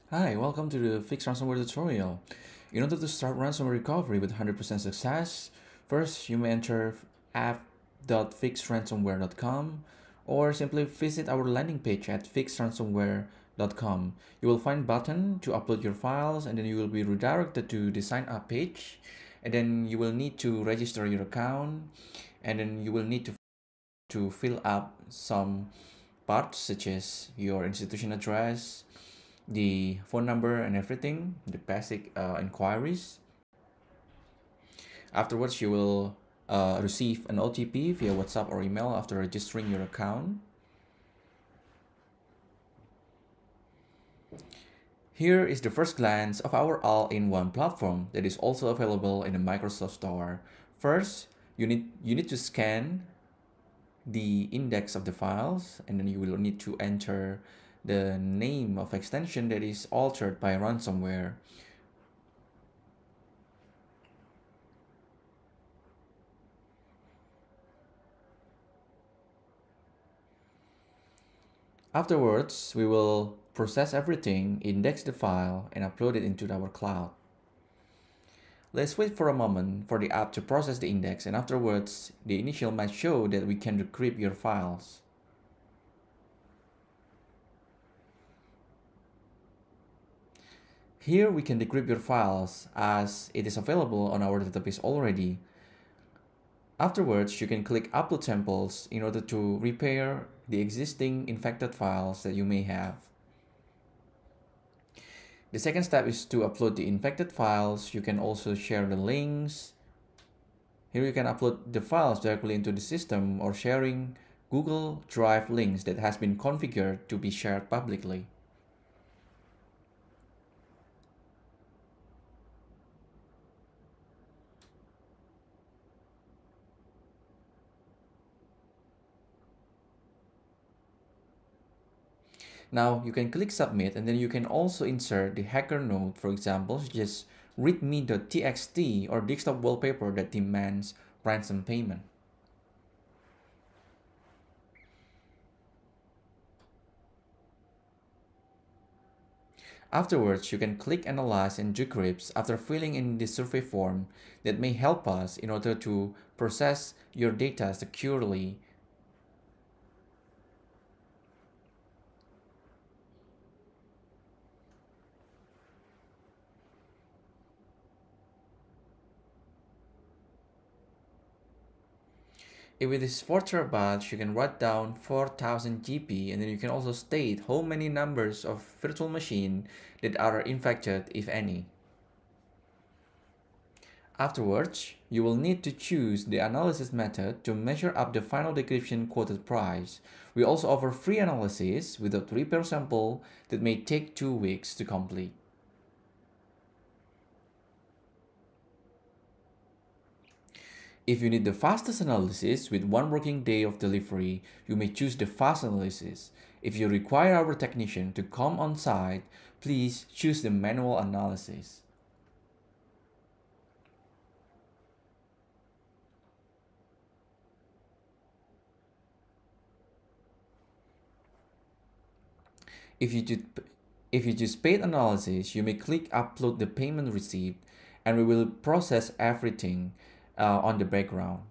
Hi, welcome to the Fix Ransomware tutorial. In order to start ransomware recovery with 100% success, first you may enter app.fixransomware.com or simply visit our landing page at fixransomware.com. You will find a button to upload your files, and then you will be redirected to the sign up page, and then you will need to register your account, and then you will need to fill up some parts such as your institution address, the phone number and everything, the basic inquiries. Afterwards, you will receive an OTP via WhatsApp or email after registering your account. Here is the first glance of our all-in-one platform that is also available in the Microsoft Store. First, you need to scan the index of the files, and then you will need to enter the name of extension that is altered by ransomware. Afterwards, we will process everything, index the file, and upload it into our cloud. Let's wait for a moment for the app to process the index, and afterwards, the initial might show that we can decrypt your files. Here we can decrypt your files as it is available on our database already. Afterwards, you can click Upload Samples in order to repair the existing infected files that you may have. The second step is to upload the infected files. You can also share the links. Here you can upload the files directly into the system or sharing Google Drive links that has been configured to be shared publicly. Now you can click submit, and then you can also insert the hacker note, for example, just readme.txt or desktop wallpaper that demands ransom payment. Afterwards, you can click Analyze and Decrypt after filling in the survey form that may help us in order to process your data securely. If it is 4 terabytes, you can write down 4000 GB, and then you can also state how many numbers of virtual machine that are infected, if any. Afterwards, you will need to choose the analysis method to measure up the final decryption quoted price. We also offer free analysis with a repair sample that may take 2 weeks to complete. If you need the fastest analysis with 1 working day of delivery, you may choose the fast analysis. If you require our technician to come on site, please choose the manual analysis. If you choose paid analysis, you may click upload the payment receipt, and we will process everything on the background.